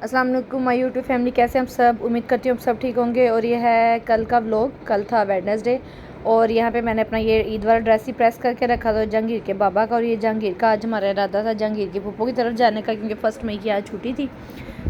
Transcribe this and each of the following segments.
अस्सलाम वालेकुम my YouTube family, कैसे हम सब। उम्मीद करती हूँ हम सब ठीक होंगे। और ये है कल का व्लॉग। कल था वेडनेसडे और यहाँ पे मैंने अपना ये ईद वाला ड्रेस ही प्रेस करके रखा था जहांगीर के बाबा का। और ये जहांगीर का आज हमारा इरादा था जहांगीर की फूफो की तरफ जाने का, क्योंकि 1 मई की आज छुट्टी थी।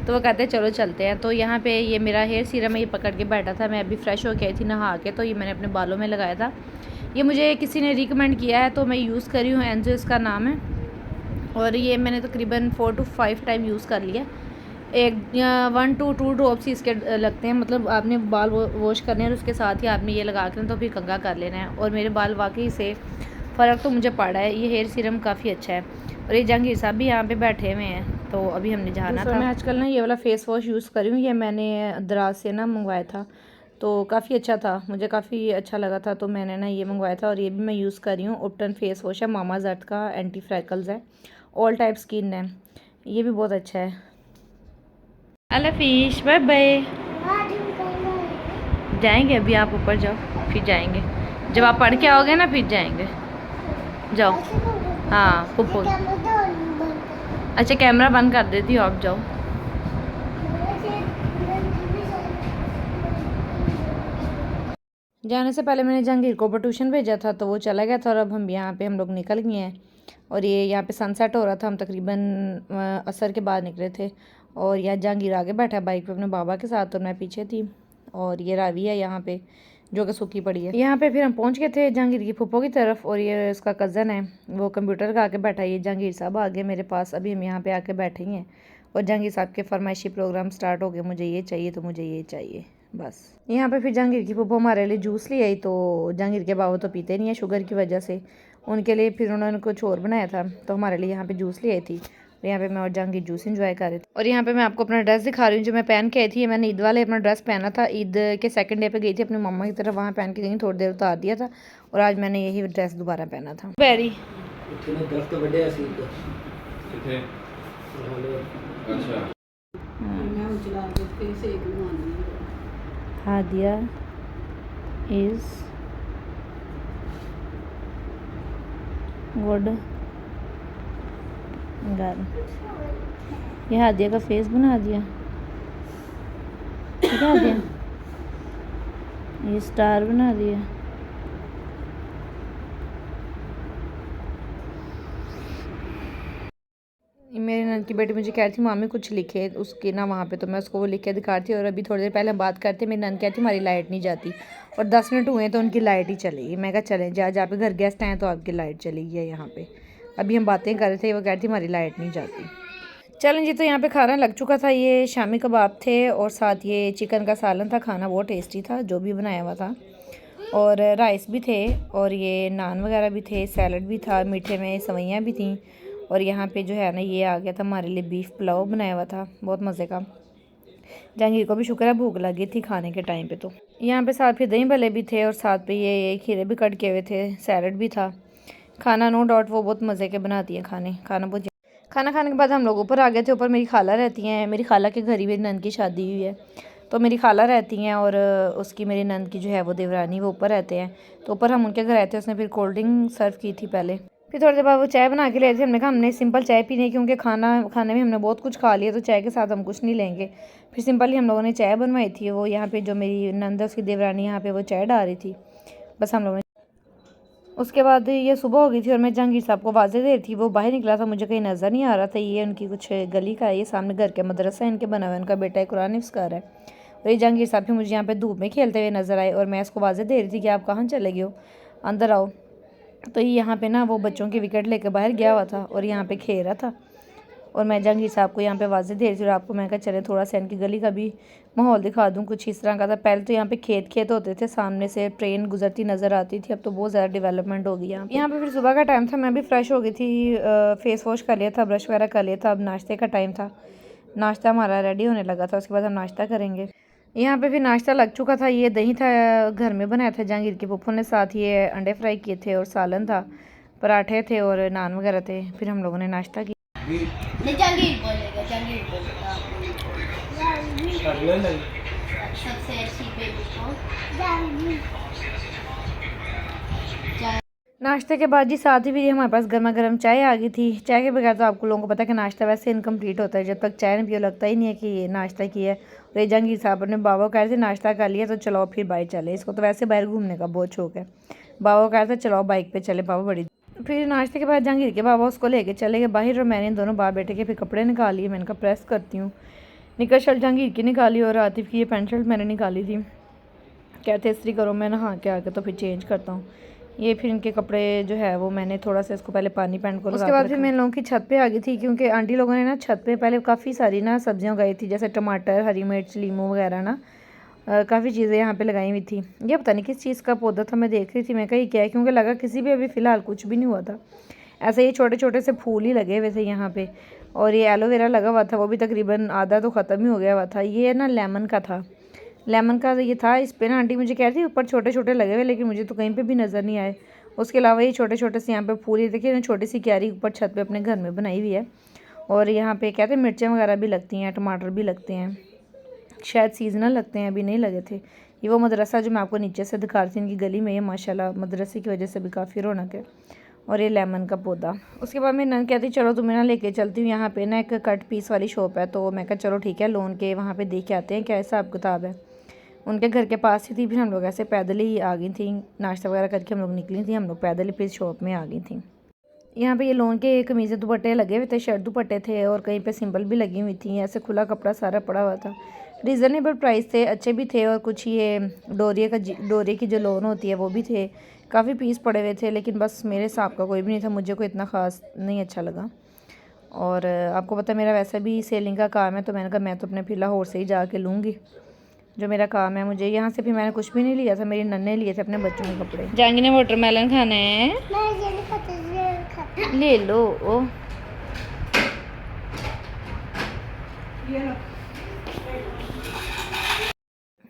तो वो कहते हैं चलो चलते हैं। तो यहाँ पे ये मेरा हेयर सीरम है, ये पकड़ के बैठा था। मैं अभी फ्रेश होके आई थी नहा के, तो ये मैंने अपने बालों में लगाया था। ये मुझे किसी ने रिकमेंड किया है तो मैं यूज़ करी हूँ। एनजो इसका नाम है और ये मैंने तकरीबन 4 to 5 टाइम यूज़ कर लिया। 1 to 2 ड्रॉप्स ही इसके लगते हैं। मतलब आपने बाल वॉश करने हैं और उसके साथ ही आपने ये लगा के तो फिर कंघा कर लेना है। और मेरे बाल वाकई से फ़र्क तो मुझे पड़ा है। ये हेयर सीरम काफ़ी अच्छा है। और ये जहांगीर साहब भी यहाँ पे बैठे हुए हैं, तो अभी हमने जाना था। मैं आजकल ना ये वाला फेस वॉश यूज़ कर रही हूँ। ये मैंने दराज से ना मंगवाया था, तो काफ़ी अच्छा था, मुझे काफ़ी अच्छा लगा था, तो मैंने ना ये मंगवाया था। और ये भी मैं यूज़ कर रही हूँ। उपटन फेस वॉश है, मामाज अर्थ का, एंटी फ्रैकल्स है, ऑल टाइप स्किन है, ये भी बहुत अच्छा है। अल्लाह फिश, बाय बाय। जाएंगे अभी, आप ऊपर जाओ फिर जाएंगे। जब आप पढ़ के आओगे ना फिर जाएंगे। जाओ। हाँ फुप्पो। अच्छा कैमरा बंद कर देती हूँ, आप जाओ। जाने से पहले मैंने जहांगीर को ऊपर ट्यूशन भेजा था, तो वो चला गया था। और अब हम यहाँ पे हम लोग निकल गए हैं। और ये यहाँ पे सनसेट हो रहा था, हम तकरीबन असर के बाद निकले थे। और यहाँ जहांगीर आगे बैठा है बाइक पे अपने बाबा के साथ, और मैं पीछे थी। और ये रावी है यहाँ पे जो कि सूखी पड़ी है। यहाँ पे फिर हम पहुँच गए थे जहांगीर की फूफो की तरफ। और ये उसका कज़न है, वो कंप्यूटर का आके बैठा है। ये जहांगीर साहब आगे मेरे पास, अभी हम यहाँ पे आके बैठे ही हैं। और जहांगीर साहब के फरमाइशी प्रोग्राम स्टार्ट हो गए, मुझे ये चाहिए तो मुझे ये चाहिए बस। यहाँ पे फिर जहांगीर की फूफो हमारे लिए जूस ले आई। तो जहांगीर के बाबा तो पीते नहीं है शुगर की वजह से, उनके लिए फिर उन्होंने कुछ और बनाया था, तो हमारे लिए यहाँ पे जूस ले आई थी। और यहाँ पे मैं और जहांगीर जूस एंजॉय कर रहे थे। और यहाँ पे मैं आपको अपना ड्रेस दिखा रही हूँ जो मैं पहन के आई थी। मैंने ईद वाले अपना ड्रेस पहना था, ईद के सेकंड डे पे गई थी अपनी मम्मा की तरफ, वहाँ पहन के गई, थोड़ी देर उतार दिया था। और आज मैंने यही ड्रेस दोबारा पहना था। Very Hadiya is good girl. ये हादिया का फेस बना दिया, क्या दिया, ये स्टार बना दिया। मेरी नन की बेटी मुझे कह रही थी मामी कुछ लिखे उसके ना वहाँ पे, तो मैं उसको वो लिख के दिखाती। और अभी थोड़ी देर पहले बात करते, मेरी नन कहती हमारी लाइट नहीं जाती। और 10 मिनट हुए तो उनकी लाइट ही चलेगी। मैं कहा चलें, जहाँ पे घर गेस्ट आए तो आपकी लाइट चली गई है यहाँ पे। अभी हम बातें कर रहे थे, वो कह रही थी हमारी लाइट नहीं जाती। चलें जी, तो यहाँ पे खाना लग चुका था। ये शामी कबाब थे और साथ ये चिकन का सालन था। खाना बहुत टेस्टी था जो भी बनाया हुआ था। और राइस भी थे, और ये नान वगैरह भी थे, सैलड भी था, मीठे में सवैयाँ भी थीं। और यहाँ पे जो है ना ये आ गया था हमारे लिए बीफ पुलाव बनाया हुआ था, बहुत मज़े का। जहांगीर को भी शुक्र है भूख लगी थी खाने के टाइम पे। तो यहाँ पे साथ फिर दही भले भी थे, और साथ पे ये खीरे भी कट के हुए थे, सैलड भी था। खाना नो डाउट वो बहुत मज़े के बनाती है खाने। खाना खाने के बाद हम लोग ऊपर आ गए थे। ऊपर मेरी खाला रहती हैं, मेरी खाला के घर ही मेरी नंद की शादी हुई है, तो मेरी खाला रहती हैं। और उसकी मेरी नंद की जो है वो देवरानी, वो ऊपर रहते हैं। तो ऊपर हम उनके घर आए थे। उसने फिर कोल्ड ड्रिंक सर्व की थी पहले, फिर थोड़ी देर बाद वो चाय बना के ले थे। हमने कहा हमने सिंपल चाय पीनी है, क्योंकि खाने में हमने बहुत कुछ खा लिया, तो चाय के साथ हम कुछ नहीं लेंगे। फिर सिंपल ही हम लोगों ने चाय बनवाई थी। वो यहाँ पे जो मेरी नंद है उसकी देवरानी यहाँ पे वो चाय डाल रही थी, बस हम लोगों ने। उसके बाद ये सुबह हो गई थी और मैं जहांगीर साहब को वाजे दे रही थी। वो बाहर निकला था, मुझे कहीं नज़र नहीं आ रहा था। ये उनकी कुछ गली का है, ये सामने घर के मदरसा है इनके बना हुआ है, उनका बेटा कुरान हिफ्ज़ है। और ये जहांगीर साहब भी मुझे यहाँ पे धूप में खेलते हुए नज़र आए, और मैं इसको वाजे दे रही थी कि आप कहाँ चले गए हो, अंदर आओ। तो यहाँ पे ना वो बच्चों की विकेट लेकर बाहर गया हुआ था और यहाँ पे खेल रहा था। और मैं जहांगीर साहब को यहाँ पे वाजे दे रही थी। और आपको मैं कहा चले थोड़ा सा इनकी गली का भी माहौल दिखा दूँ, कुछ इस तरह का था। पहले तो यहाँ पे खेत होते थे, सामने से ट्रेन गुजरती नज़र आती थी, अब तो बहुत ज़्यादा डेवलपमेंट हो गई यहाँ पे। फिर सुबह का टाइम था, मैं भी फ्रेश हो गई थी, फेस वॉश कर लिया था, ब्रश वगैरह कर लिया था। अब नाश्ते का टाइम था, नाश्ता हमारा रेडी होने लगा था, उसके बाद हम नाश्ता करेंगे। यहाँ पे फिर नाश्ता लग चुका था। ये दही था, घर में बनाया था जहांगीर के फूफो ने, साथ ये अंडे फ्राई किए थे, और सालन था, पराठे थे, और नान वगैरह थे। फिर हम लोगों ने नाश्ता किया। सबसे अच्छी नाश्ते के बाद जी साथ ही भी हमारे पास गर्मा गर्म चाय आ गई थी। चाय के बगैर तो आपको लोगों को पता है कि नाश्ता वैसे इनकम्प्लीट होता है, जब तक चाय नहीं पियो लगता ही नहीं है कि ये नाश्ता किया है। और ये जहांगीर साहब अपने बाबा कह रहे थे नाश्ता कर लिया तो चलो फिर बाइक चले, इसको तो वैसे बाहर घूमने का बहुत शौक है। बाबा कह रहे थे चलो बाइक पर चले बाबा बड़ी। फिर नाश्ते के बाद जहांगीर के बाबा उसको लेके चले गए बाहर और मैंने दोनों बाप बेटे के फिर कपड़े निकाल लिए। मैंने कहा प्रेस करती हूँ। निकर शर्ट जहांगीर की निकाली और आतिफ की ये पैंट शर्ट मैंने निकाली थी। कहते इस्त्री करो, मैं नहा के आके तो फिर चेंज करता हूँ। ये फिर इनके कपड़े जो है वो मैंने थोड़ा सा इसको पहले पानी पैंट को लगा। उसके बाद फिर मैं लोगों की छत पे आ गई थी क्योंकि आंटी लोगों ने ना छत पे पहले काफ़ी सारी ना सब्जियां उगाई थी, जैसे टमाटर, हरी मिर्च, लीमू वगैरह ना काफ़ी चीज़ें यहाँ पे लगाई हुई थी। ये पता नहीं किस चीज़ का पौधा था, मैं देख रही थी, मैं कही क्या है क्योंकि लगा किसी भी अभी फ़िलहाल कुछ भी नहीं हुआ था। ऐसे ये छोटे छोटे से फूल ही लगे हुए थे यहाँ पे। और ये एलोवेरा लगा हुआ था, वो भी तकरीबन आधा तो ख़त्म ही हो गया हुआ था। ये ना लेमन का था, लेमन का ये था। इस पर ना आंटी मुझे कह रही थी ऊपर छोटे छोटे लगे हुए, लेकिन मुझे तो कहीं पे भी नज़र नहीं आए। उसके अलावा ये छोटे छोटे से यहाँ पे फूल, ये देखिए ना छोटी सी क्यारी ऊपर छत पे अपने घर में बनाई हुई है। और यहाँ पे कहते हैं मिर्चें वगैरह भी लगती हैं, टमाटर भी लगते हैं, शायद सीजनल लगते हैं, अभी नहीं लगे थे। ये वो मदरसा जो मैं आपको नीचे से दिखा रही थी इनकी गली में, ये माशाल्लाह मदरसे की वजह से भी काफ़ी रौनक है। और ये लेमन का पौधा। उसके बाद मेरी नन कहती चलो तुम्हें ना लेके चलती हूँ, यहाँ पे ना एक कट पीस वाली शॉप है। तो मैं कहा चलो ठीक है, लोन के वहाँ पे देख के आते हैं क्या हिसाब किताब है। उनके घर के पास ही थी। फिर हम लोग ऐसे पैदल ही आ गई थी, नाश्ता वगैरह करके हम लोग निकली थी। हम लोग पैदल ही फिर शॉप में आ गई थी। यहाँ पे ये लोन के कमीज़ें दुपट्टे लगे हुए थे, शर्ट दुपट्टे थे और कहीं पे सिंबल भी लगी हुई थी। ऐसे खुला कपड़ा सारा पड़ा हुआ था। रीज़नेबल प्राइस थे, अच्छे भी थे। और कुछ ये डोरिया की जो लोन होती है वो भी थे। काफ़ी पीस पड़े हुए थे, लेकिन बस मेरे हिसाब का कोई भी नहीं था, मुझे कोई इतना ख़ास नहीं अच्छा लगा। और आपको पता है मेरा वैसे भी सेलिंग का काम है, तो मैंने कहा मैं तो अपने फिर लाहौर से ही जाके लूँगी जो मेरा काम है। मुझे यहाँ से फिर मैंने कुछ भी नहीं लिया था, मेरी नन्ने लिए थे अपने बच्चों के कपड़े। जहांगीर ने वाटरमेलन खाना है, ले लो। ओ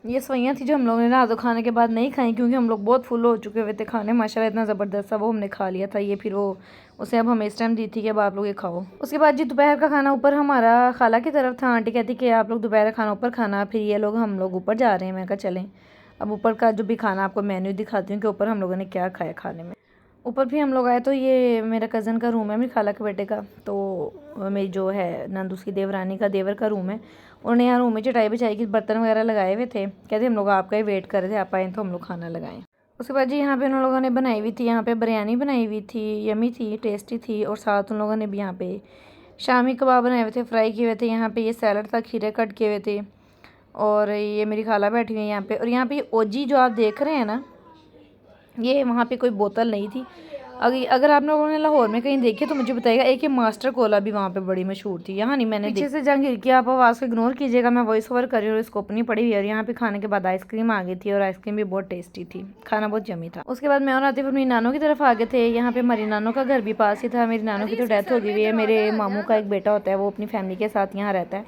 ये सवैयाँ थी जो हम लोगों ने रात को खाने के बाद नहीं खाई, क्योंकि हम लोग बहुत फुल हो चुके हुए थे। खाने माशाल्लाह इतना ज़बरदस्त था, वो हमने खा लिया था। ये फिर वो उसे अब हमें इस टाइम दी थी कि अब आप लोग ये खाओ। उसके बाद जी दोपहर का खाना ऊपर हमारा खाला की तरफ था। आंटी कहती कि आप लोग दोपहर का खाना ऊपर खाना। फिर ये लोग हम लोग ऊपर जा रहे हैं। मैं कहा चलें अब ऊपर का जो भी खाना आपको मेन्यू दिखाती हूँ कि ऊपर हम लोगों ने क्या खाया खाने में। ऊपर भी हम लोग आए तो ये मेरा कज़न का रूम है, मेरी खाला के बेटे का। तो मेरी जो है नंद उसकी देवरानी का देवर का रूम है। उन्होंने यहाँ रूम में चटाई बिछाई की, बर्तन वगैरह लगाए हुए थे। कहते हम लोग आपका ही वेट कर रहे थे, आप आए तो हम लोग खाना लगाएं। उसके बाद जी यहाँ पे उन लोगों ने बनाई हुई थी, यहाँ पे बिरयानी बनाई हुई थी, यमी थी, टेस्टी थी। और साथ उन लोगों ने भी यहाँ पे शामी कबाब बनाए हुए थे, फ्राई किए हुए थे। यहाँ पे ये सैलड था, खीरे कट किए हुए थे। और ये मेरी खाला बैठी हुई है यहाँ पे। और यहाँ पे ओजी जो आप देख रहे हैं ना, ये वहाँ पे कोई बोतल नहीं थी। अगर आप लोगों ने लाहौर में कहीं देखी तो मुझे बताइएगा। एक ये मास्टर कोला भी वहाँ पे बड़ी मशहूर थी, यहाँ नहीं मैंने पीछे से जहांगीर की आप आवाज़ को इग्नोर कीजिएगा, मैं वॉइस ओवर कर रही हूँ, इसको अपनी पड़ी हुई है। और यहाँ पे खाने के बाद आइसक्रीम आ गई थी और आइसक्रीम भी बहुत टेस्टी थी, खाना बहुत जमी था। उसके बाद मैं और आतिफ अपनी नानों की तरफ आ गए थे। यहाँ पे हमारी नानों का घर भी पास ही था। मेरी नानों की तो डेथ हो गई है। मेरे मामू का एक बेटा होता है, वो अपनी फैमिली के साथ यहाँ रहता है।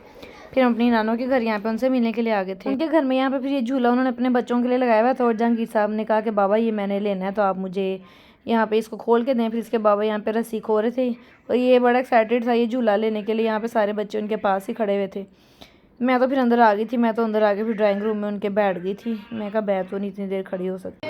फिर हम अपनी नानों के घर यहाँ पे उनसे मिलने के लिए आ गए थे। उनके घर में यहाँ पे फिर ये झूला उन्होंने अपने बच्चों के लिए लगाया हुआ था। और जहांगीर साहब ने कहा कि बाबा ये मैंने लेना है, तो आप मुझे यहाँ पे इसको खोल के दें। फिर इसके बाबा यहाँ पे रस्सी खो रहे थे और ये बड़ा एक्साइटेड था ये झूला लेने के लिए। यहाँ पे सारे बच्चे उनके पास ही खड़े हुए थे। मैं तो फिर अंदर आ गई थी। मैं तो अंदर आके फिर ड्राइंग रूम में उनके बैठ गई थी। मैं कहा बैठ तो नहीं इतनी देर खड़ी हो सकती।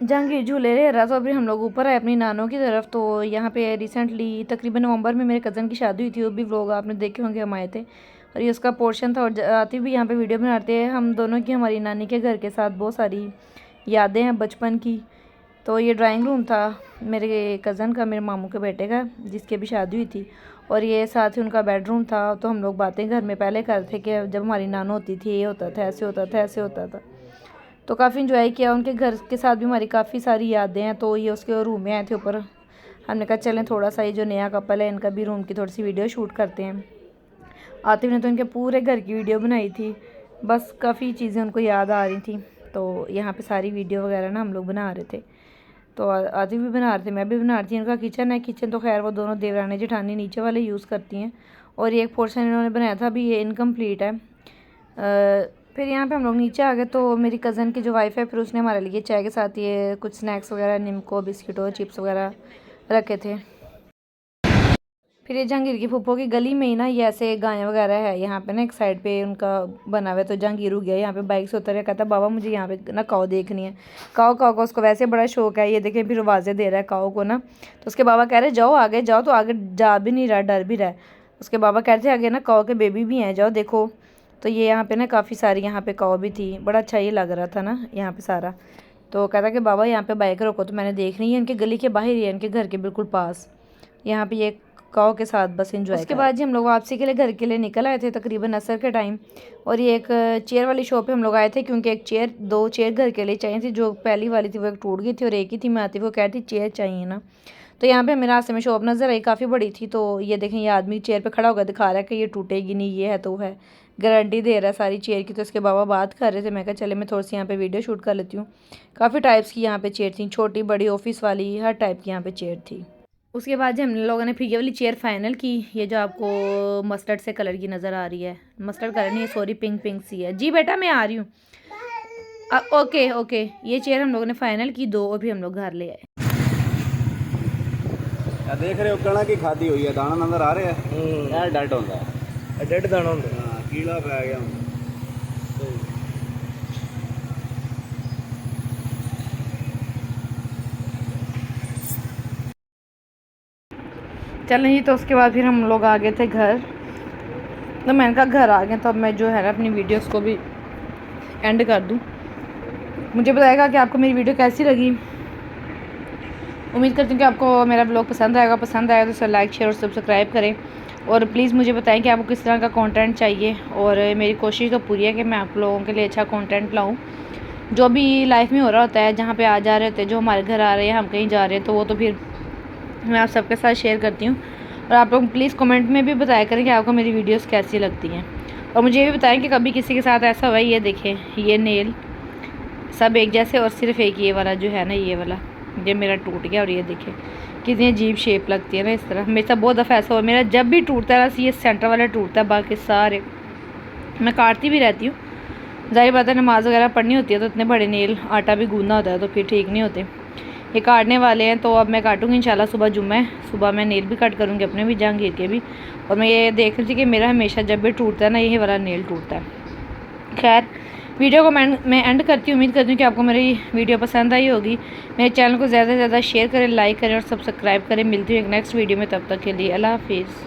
जहांगीर झूले ले रहा था। अभी हम लोग ऊपर आए अपनी नानों की तरफ। तो यहाँ पे रिसेंटली तकरीबन नवंबर में मेरे कज़न की शादी हुई थी, वो भी व्लॉग आपने देखे होंगे, हम आए थे और ये उसका पोर्शन था। और आती भी यहाँ पे वीडियो बनाते हैं हम दोनों की, हमारी नानी के घर के साथ बहुत सारी यादें हैं बचपन की। तो ये ड्राइंग रूम था मेरे कज़न का, मेरे मामू के बेटे का, जिसकी अभी शादी हुई थी। और ये साथ ही उनका बेडरूम था। तो हम लोग बातें घर में पहले करते थे कि जब हमारी नान होती थी ये होता था, ऐसे होता था, ऐसे होता था। तो काफ़ी इंजॉय किया। उनके घर के साथ भी हमारी काफ़ी सारी यादें हैं। तो ये उसके रूम में आए थे ऊपर। हमने कहा चलें थोड़ा सा ये जो नया कपल है इनका भी रूम की थोड़ी सी वीडियो शूट करते हैं। आतिफ ने तो इनके पूरे घर की वीडियो बनाई थी। बस काफ़ी चीज़ें उनको याद आ रही थी, तो यहाँ पे सारी वीडियो वगैरह ना हम लोग बना रहे थे। तो आतिफ भी बना रहे थे, मैं भी बना रही थी। इनका किचन है, किचन तो खैर वो दोनों देवरानी जेठानी नीचे वाले यूज़ करती हैं। और ये एक पोर्शन इन्होंने बनाया था, अभी ये इनकम्प्लीट है। फिर यहाँ पे हम लोग नीचे आ गए तो मेरी कज़न की जो वाइफ है फिर उसने हमारे लिए चाय के साथ ये कुछ स्नैक्स वगैरह, निम्को, बिस्किट, चिप्स वगैरह रखे थे। फिर ये जहांगीर की फूफो की गली में ही ना ये ऐसे गायें वगैरह है यहाँ पे ना, एक साइड पे उनका बना हुआ है। तो जहांगीर हो गया यहाँ पे बाइक से उतर, कहता बाबा मुझे यहाँ पे ना काऊ देखनी है। काऊ का उसको वैसे बड़ा शौक है, ये देखें फिर आवाज़ें दे रहा है काऊ को ना। तो उसके बाबा कह रहे जाओ आगे जाओ, तो आगे जा भी नहीं रहा, डर भी रहा है। उसके बाबा कहते हैं आगे ना काऊ के बेबी भी हैं, जाओ देखो। तो ये यहाँ पे ना काफ़ी सारी यहाँ पे काऊ भी थी, बड़ा अच्छा ये लग रहा था ना यहाँ पे सारा। तो कहता कि बाबा यहाँ पे बाइक रोको, तो मैंने देख रही है इनके गली के बाहर ही है, इनके घर के बिल्कुल पास। यहाँ पे ये काऊ के साथ बस एंजॉय। उसके बाद जी हम लोग वापसी के लिए घर के लिए निकल आए थे तकरीबन असर के टाइम। और ये एक चेयर वाली शॉप पे हम लोग आए थे क्योंकि एक चेयर, 2 चेयर घर के लिए चाहिए थी। जो पहली वाली थी वो एक टूट गई थी और एक ही थी मैं आती, वो कह रही थी चेयर चाहिए ना। तो यहाँ पे मेरे रास्ते में शॉप नज़र आई, काफ़ी बड़ी थी। तो ये देखें ये आदमी चेयर पे खड़ा होकर दिखा रहा है कि ये टूटेगी नहीं, ये है तो है, गारंटी दे रहा है सारी चेयर की। तो उसके बाबा बात कर रहे थे, मैं कहा चले मैं थोड़ी सी यहाँ पे वीडियो शूट कर लेती हूँ। काफ़ी टाइप्स की यहाँ पे चेयर थी, छोटी बड़ी, ऑफिस वाली, हर टाइप की यहाँ पे चेयर थी। उसके बाद हम लोगों ने फिर ये वाली चेयर फाइनल की, ये जो आपको मस्टर्ड से कलर की नज़र आ रही है, मस्टर्ड कलर नहीं है सॉरी, पिंक पिंक सी है। जी बेटा मैं आ रही हूँ। ओके ओके, ये चेयर हम लोगों ने फाइनल की 2 और भी हम लोग घर ले आए। देख रहे हो कणा की खादी हुई है, दाना नजर आ रहा है, यह डट होता है, डट दाना होता है। हाँ कीड़ा पै गया। चलें जी, तो उसके बाद फिर हम लोग आ गए थे घर। तो मैंने कहा घर आ गए तो अब मैं जो है ना अपनी वीडियोस को भी एंड कर दूं। मुझे बताएगा कि आपको मेरी वीडियो कैसी लगी। उम्मीद करती हूँ कि आपको मेरा ब्लॉग पसंद आएगा तो उसे लाइक, शेयर और सब्सक्राइब करें। और प्लीज़ मुझे बताएं कि आपको किस तरह का कंटेंट चाहिए। और मेरी कोशिश तो पूरी है कि मैं आप लोगों के लिए अच्छा कंटेंट लाऊँ। जो भी लाइफ में हो रहा होता है, जहाँ पे आ जा रहे होते हैं, जो हमारे घर आ रहे हैं, हम कहीं जा रहे हैं, तो वो तो फिर मैं आप सबके साथ शेयर करती हूँ। और आप लोग प्लीज़ कमेंट में भी बताया करें कि आपको मेरी वीडियोस कैसी लगती हैं। और मुझे ये भी बताएं कि कभी किसी के साथ ऐसा हुआ है। ये देखें ये नेल सब एक जैसे और सिर्फ एक ये वाला जो है ना, ये वाला ये मेरा टूट गया। और ये देखें कितनी अजीब शेप लगती है ना इस तरह। मेरे साथ बहुत दफ़ा ऐसा हुआ, मेरा जब भी टूटता है ना ये सेंटर वाला टूटता है, बाकी सारे मैं काटती भी रहती हूँ। ज़ाहिर बात है नमाज़ वगैरह पढ़नी होती है तो इतने बड़े नेल, आटा भी गूंदना होता है तो फिर ठीक नहीं होते। ये काटने वाले हैं तो अब मैं काटूंगी इंशाल्लाह। सुबह जुम्मा है, सुबह मैं नेल भी कट करूँगी, अपने भी, जहांगीर के भी। और मैं ये देख रही थी कि मेरा हमेशा जब भी टूटता है ना यही वाला नेल टूटता है। खैर वीडियो को मैं एंड करती हूँ। उम्मीद करती हूँ कि आपको मेरी वीडियो पसंद आई होगी। मेरे चैनल को ज़्यादा से ज़्यादा शेयर करें, लाइक करें और सब्सक्राइब करें। मिलती हूँ एक नेक्स्ट वीडियो में, तब तक के लिए अल्लाह हाफिज़।